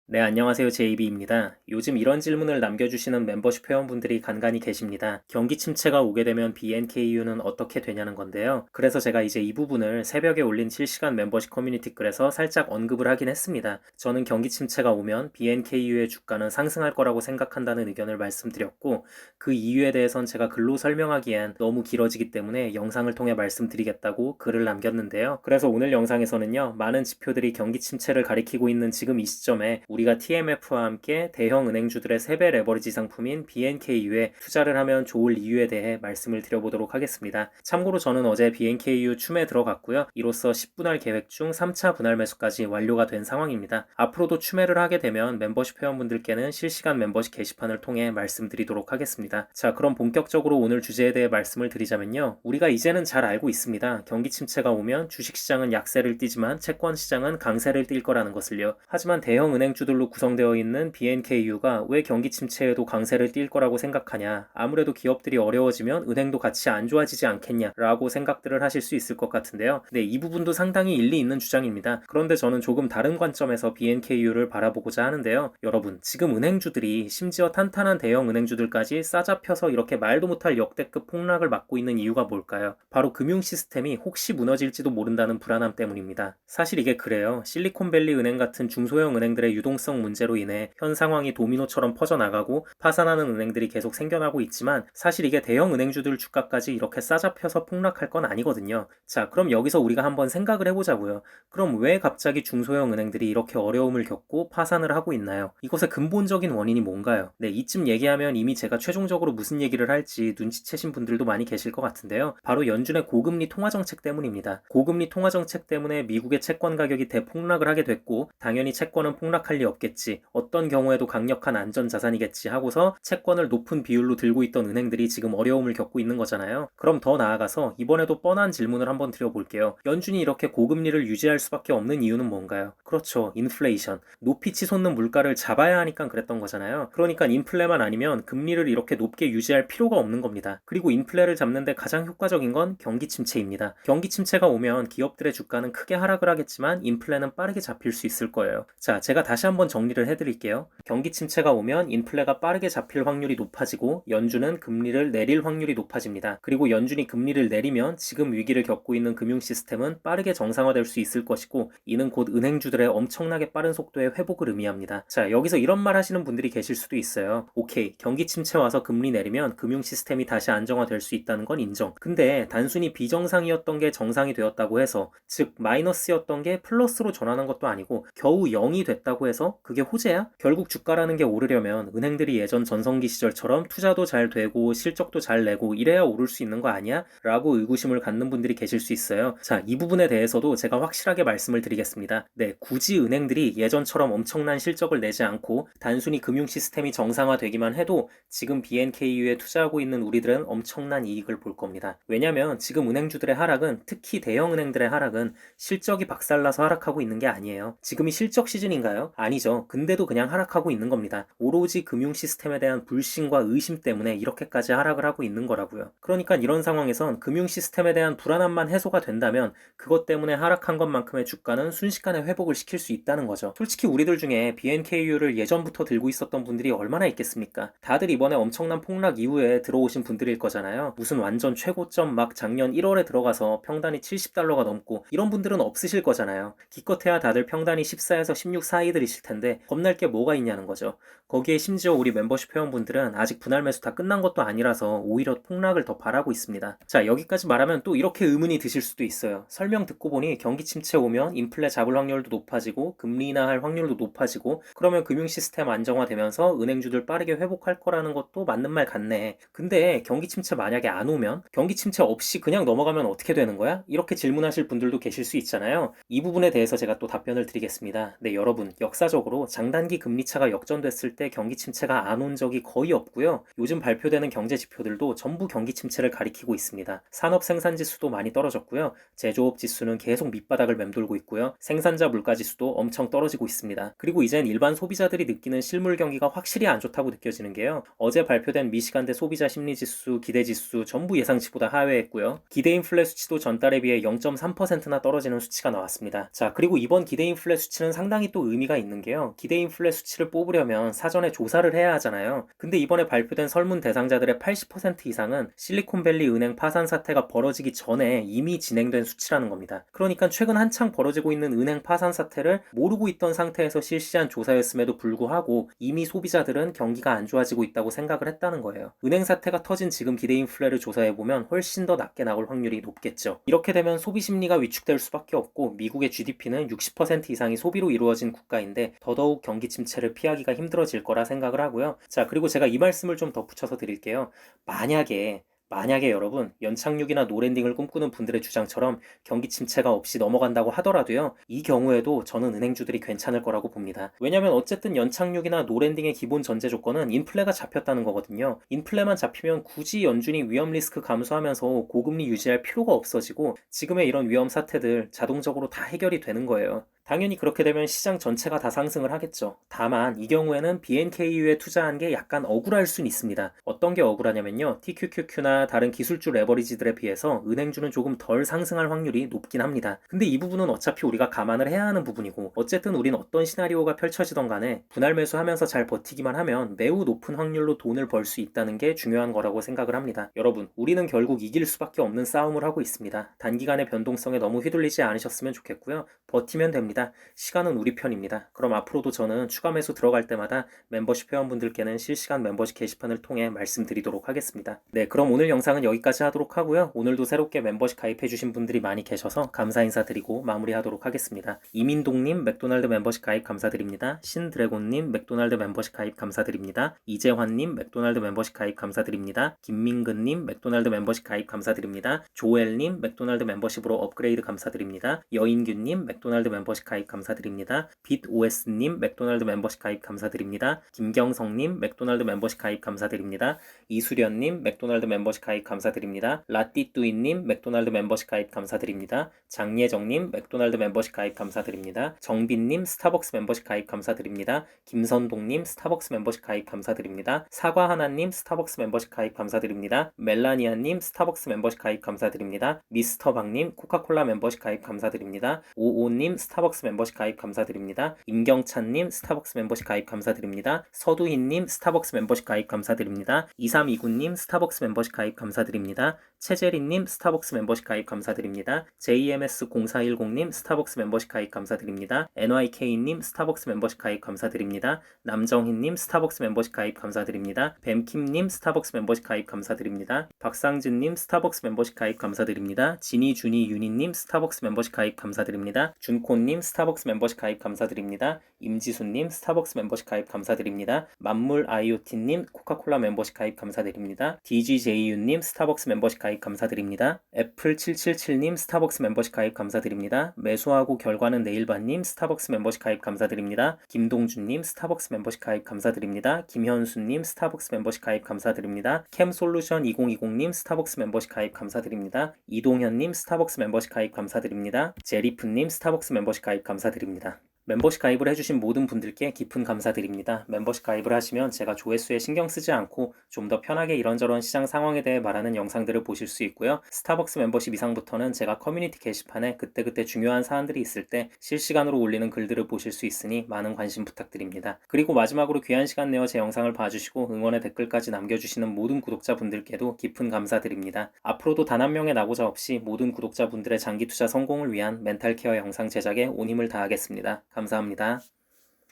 네, 안녕하세요. 제이비입니다. 요즘 이런 질문을 남겨주시는 멤버십 회원분들이 간간히 계십니다. 경기 침체가 오게 되면 BNKU는 어떻게 되냐는 건데요. 그래서 제가 이제 이 부분을 새벽에 올린 실시간 멤버십 커뮤니티 글에서 살짝 언급을 하긴 했습니다. 저는 경기 침체가 오면 BNKU의 주가는 상승할 거라고 생각한다는 의견을 말씀드렸고, 그 이유에 대해선 제가 글로 설명하기엔 너무 길어지기 때문에 영상을 통해 말씀드리겠다고 글을 남겼는데요. 그래서 오늘 영상에서는요, 많은 지표들이 경기 침체를 가리키고 있는 지금 이 시점에 우리가 TMF와 함께 대형 은행주들의 3배 레버리지 상품인 BNKU에 투자를 하면 좋을 이유에 대해 말씀을 드려보도록 하겠습니다. 참고로 저는 어제 BNKU 춤에 들어갔고요. 이로써 10분할 계획 중 3차 분할 매수까지 완료가 된 상황입니다. 앞으로도 추매를 하게 되면 멤버십 회원분들께는 실시간 멤버십 게시판을 통해 말씀드리도록 하겠습니다. 자, 그럼 본격적으로 오늘 주제에 대해 말씀을 드리자면요. 우리가 이제는 잘 알고 있습니다. 경기 침체가 오면 주식시장은 약세를 띠지만 채권시장은 강세를 띨 거라는 것을요. 하지만 대형 은행주들로 구성되어 있는 BNKU가 왜 경기 침체에도 강세를 띨 거라고 생각하냐? 아무래도 기업들이 어려워지면 은행도 같이 안 좋아지지 않겠냐라고 생각들을 하실 수 있을 것 같은데요. 네, 이 부분도 상당히 일리 있는 주장입니다. 그런데 저는 조금 다른 관점에서 BNKU를 바라보고자 하는데요. 여러분, 지금 은행주들이 심지어 탄탄한 대형 은행주들까지 싸잡혀서 이렇게 말도 못할 역대급 폭락을 맞고 있는 이유가 뭘까요? 바로 금융 시스템이 혹시 무너질지도 모른다는 불안함 때문입니다. 사실 이게 그래요. 실리콘밸리 은행 같은 중소형 은행들의 유동성 문제로 인해 현 상황이 도미노처럼 퍼져나가고 파산하는 은행들이 계속 생겨나고 있지만 사실 이게 대형 은행주들 주가까지 이렇게 싸잡혀서 폭락할 건 아니거든요. 자, 그럼 여기서 우리가 한번 생각을 해보자고요. 그럼 왜 갑자기 중소형 은행들이 이렇게 어려움을 겪고 파산을 하고 있나요? 이것의 근본적인 원인이 뭔가요? 네, 이쯤 얘기하면 이미 제가 최종적으로 무슨 얘기를 할지 눈치채신 분들도 많이 계실 것 같은데요. 바로 연준의 고금리 통화정책 때문입니다. 고금리 통화정책 때문에 미국의 채권 가격이 대폭락을 하게 됐고 당연히 채권은 폭락할 리 없겠지. 어떤 경우에도 강력한 안전자산이겠지 하고서 채권을 높은 비율로 들고 있던 은행들이 지금 어려움을 겪고 있는 거잖아요. 그럼 더 나아가서 이번에도 뻔한 질문을 한번 드려볼게요. 연준이 이렇게 고금리를 유지할 수밖에 없는 이유는 뭔가요? 그렇죠. 인플레이션. 높이 치솟는 물가를 잡아야 하니까 그랬던 거잖아요. 그러니까 인플레만 아니면 금리를 이렇게 높게 유지할 필요가 없는 겁니다. 그리고 인플레를 잡는데 가장 효과적인 건 경기 침체입니다. 경기 침체가 오면 기업들의 주가는 크게 하락을 하겠지만 인플레는 빠르게 잡힐 수 있을 거예요. 자, 제가 다시 한번 정리를 해드릴게요. 경기 침체가 오면 인플레가 빠르게 잡힐 확률이 높아지고 연준은 금리를 내릴 확률이 높아집니다. 그리고 연준이 금리를 내리면 지금 위기를 겪고 있는 금융 시스템은 빠르게 정상화될 수 있을 것이고 이는 곧 은행주들의 엄청나게 빠른 속도의 회복을 의미합니다. 자, 여기서 이런 말 하시는 분들이 계실 수도 있어요. 오케이, 경기 침체 와서 금리 내리면 금융 시스템이 다시 안정화될 수 있다는 건 인정. 근데 단순히 비정상이었던 게 정상이 되었다고 해서 즉 마이너스였던 게 플러스로 전환한 것도 아니고 겨우 0이 됐다고 해서 그게 호재야? 결국 주가라는 게 오르려면 은행들이 예전 전성기 시절처럼 투자도 잘 되고 실적도 잘 내고 이래야 오를 수 있는 거 아니야? 라고 의구심을 갖는 분들이 계실 수 있어요. 자, 이 부분에 대해서도 제가 확실하게 말씀을 드리겠습니다. 네, 굳이 은행들이 예전처럼 엄청난 실적을 내지 않고 단순히 금융 시스템이 정상화되기만 해도 지금 BNKU에 투자하고 있는 우리들은 엄청난 이익을 볼 겁니다. 왜냐면 지금 은행주들의 하락은 특히 대형 은행들의 하락은 실적이 박살나서 하락하고 있는 게 아니에요. 지금이 실적 시즌인가요? 아니죠. 근데도 그냥 하락하고 있는 겁니다. 오로지 금융 시스템에 대한 불신과 의심 때문에 이렇게까지 하락을 하고 있는 거라고요. 그러니까 이런 상황에선 금융 시스템에 대한 불안함만 해소가 된다면 그것 때문에 하락한 것만큼의 주가는 순식간에 회복을 시킬 수 있다는 거죠. 솔직히 우리들 중에 BNKU를 예전부터 들고 있었던 분들이 얼마나 있겠습니까? 다들 이번에 엄청난 폭락 이후에 들어오신 분들일 거잖아요. 무슨 완전 최고점 막 작년 1월에 들어가서 평단이 70달러가 넘고 이런 분들은 없으실 거잖아요. 기껏해야 다들 평단이 14에서 16 사이들이실 텐데 겁날 게 뭐가 있냐는 거죠. 거기에 심지어 우리 멤버십 회원분들은 아직 분할 매수 다 끝난 것도 아니라서 오히려 폭락을 더 바라고 있습니다. 자, 여기까지 말하면 또 이렇게 의문이 드실 수도 있어요. 설명 듣고 보니 경기 침체 오면 인플레 잡을 확률도 높아지고 금리 인하할 확률도 높아지고 그러면 금융 시스템 안정화되면서 은행주들 빠르게 회복할 거라는 것도 맞는 말 같네. 근데 경기 침체 만약에 안 오면 경기 침체 없이 그냥 넘어가면 어떻게 되는 거야? 이렇게 질문하실 분들도 계실 수 있잖아요. 이 부분에 대해서 제가 또 답변을 드리겠습니다. 네, 여러분, 역사적으로 장단기 금리차가 역전됐을 때 경기 침체가 안 온 적이 거의 없고요. 요즘 발표되는 경제 지표들도 전부 경기 침체를 가리키고 있습니다. 산업 생산 지수도 많이 떨어졌고요. 제조업 지수는 계속 밑바닥을 맴돌고 있고요. 생산자 물가 지수도 엄청 떨어지고 있습니다. 그리고 이젠 일반 소비자들이 느끼는 실물 경기가 확실히 안 좋다고 느껴지는 게요. 어제 발표된 미시간대 소비자 심리 지수, 기대 지수 전부 예상치보다 하회했고요. 기대 인플레 수치도 전달에 비해 0.3%나 떨어지는 수치가 나왔습니다. 자, 그리고 이번 기대 인플레 수치는 상당히 또 의미가 있는 있는 게요. 기대인플레 수치를 뽑으려면 사전에 조사를 해야 하잖아요. 근데 이번에 발표된 설문 대상자들의 80% 이상은 실리콘밸리 은행 파산 사태가 벌어지기 전에 이미 진행된 수치라는 겁니다. 그러니까 최근 한창 벌어지고 있는 은행 파산 사태를 모르고 있던 상태에서 실시한 조사였음에도 불구하고 이미 소비자들은 경기가 안 좋아지고 있다고 생각을 했다는 거예요. 은행 사태가 터진 지금 기대인플레를 조사해보면 훨씬 더 낮게 나올 확률이 높겠죠. 이렇게 되면 소비 심리가 위축될 수밖에 없고 미국의 GDP는 60% 이상이 소비로 이루어진 국가인데 더더욱 경기 침체를 피하기가 힘들어질 거라 생각을 하고요. 자, 그리고 제가 이 말씀을 좀 덧붙여서 드릴게요. 만약에 여러분 연착륙이나 노랜딩을 꿈꾸는 분들의 주장처럼 경기 침체가 없이 넘어간다고 하더라도요. 이 경우에도 저는 은행주들이 괜찮을 거라고 봅니다. 왜냐면 어쨌든 연착륙이나 노랜딩의 기본 전제 조건은 인플레가 잡혔다는 거거든요. 인플레만 잡히면 굳이 연준이 위험 리스크 감소하면서 고금리 유지할 필요가 없어지고 지금의 이런 위험 사태들 자동적으로 다 해결이 되는 거예요. 당연히 그렇게 되면 시장 전체가 다 상승을 하겠죠. 다만 이 경우에는 BNKU에 투자한 게 약간 억울할 순 있습니다. 어떤 게 억울하냐면요. TQQQ나 다른 기술주 레버리지들에 비해서 은행주는 조금 덜 상승할 확률이 높긴 합니다. 근데 이 부분은 어차피 우리가 감안을 해야 하는 부분이고 어쨌든 우린 어떤 시나리오가 펼쳐지던 간에 분할 매수하면서 잘 버티기만 하면 매우 높은 확률로 돈을 벌 수 있다는 게 중요한 거라고 생각을 합니다. 여러분, 우리는 결국 이길 수밖에 없는 싸움을 하고 있습니다. 단기간의 변동성에 너무 휘둘리지 않으셨으면 좋겠고요. 버티면 됩니다. 시간은 우리 편입니다. 그럼 앞으로도 저는 추가 매수 들어갈 때마다 멤버십 회원분들께는 실시간 멤버십 게시판을 통해 말씀드리도록 하겠습니다. 네, 그럼 오늘 영상은 여기까지 하도록 하고요. 오늘도 새롭게 멤버십 가입해주신 분들이 많이 계셔서 감사 인사드리고 마무리하도록 하겠습니다. 이민동님 맥도날드 멤버십 가입 감사드립니다. 신드래곤님 맥도날드 멤버십 가입 감사드립니다. 이재환님 맥도날드 멤버십 가입 감사드립니다. 김민근님 맥도날드 멤버십 가입 감사드립니다. 조엘님 맥도날드 멤버십으로 업그레이드 감사드립니다. 여인규님 맥도날드 멤버십 가입 감사드립니다. 빛OS님 맥도날드 멤버십 가입 감사드립니다. 김경성님 맥도날드 멤버십 가입 감사드립니다. 이수련님 맥도날드 멤버십 가입 감사드립니다. 라띠뚜이님 맥도날드 멤버십 가입 감사드립니다. 장예정님 맥도날드 멤버십 가입 감사드립니다. 정빈님 스타벅스 멤버십 가입 감사드립니다. 김선동님 스타벅스 멤버십 가입 감사드립니다. 사과하나님 스타벅스 멤버십 가입 감사드립니다. 멜라니아님 스타벅스 멤버십 가입 감사드립니다. 미스터박님 코카콜라 멤버십 가입 감사드립니다. 오오님 스타벅스 멤버십 가입 감사드립니다. 임경찬님 스타벅스 멤버십 가입 감사드립니다. 서두희님 스타벅스 멤버십 가입 감사드립니다. 2329님 스타벅스 멤버십 가입 감사드립니다. 최재린님 스타벅스 멤버십 가입 감사드립니다. JMS0410님 스타벅스 멤버십 가입 감사드립니다. NYK님 스타벅스 멤버십 가입 감사드립니다. 남정희님 스타벅스 멤버십 가입 감사드립니다. 뱀킴님 스타벅스 멤버십 가입 감사드립니다. 박상진님 스타벅스 멤버십 가입 감사드립니다. 지니준이 유니님 스타벅스 멤버십 가입 감사드립니다. 준코님 스타벅스 멤버십 가입 감사드립니다. 임지수님 스타벅스 멤버십 가입 감사드립니다. 만물 IoT님 코카콜라 멤버십 가입 감사드립니다. DGJU님 스타벅스 멤버십 가입 감사드립니다. 애플777님 스타벅스 멤버십 가입 감사드립니다. 매수하고 결과는 내일반님 스타벅스 멤버십 가입 감사드립니다. 김동준님 스타벅스 멤버십 가입 감사드립니다. 김현수님 스타벅스 멤버십 가입 감사드립니다. 캠솔루션 2020님 스타벅스 멤버십 가입 감사드립니다. 이동현님 스타벅스 멤버십 가입 감사드립니다. 제리프님 스타벅스 멤버십 가입 감사드립니다. 멤버십 가입을 해주신 모든 분들께 깊은 감사드립니다. 멤버십 가입을 하시면 제가 조회수에 신경 쓰지 않고 좀 더 편하게 이런저런 시장 상황에 대해 말하는 영상들을 보실 수 있고요. 스타벅스 멤버십 이상부터는 제가 커뮤니티 게시판에 그때그때 중요한 사안들이 있을 때 실시간으로 올리는 글들을 보실 수 있으니 많은 관심 부탁드립니다. 그리고 마지막으로 귀한 시간 내어 제 영상을 봐주시고 응원의 댓글까지 남겨주시는 모든 구독자분들께도 깊은 감사드립니다. 앞으로도 단 한 명의 낙오자 없이 모든 구독자분들의 장기 투자 성공을 위한 멘탈 케어 영상 제작에 온 힘을 다하겠습니다. 감사합니다.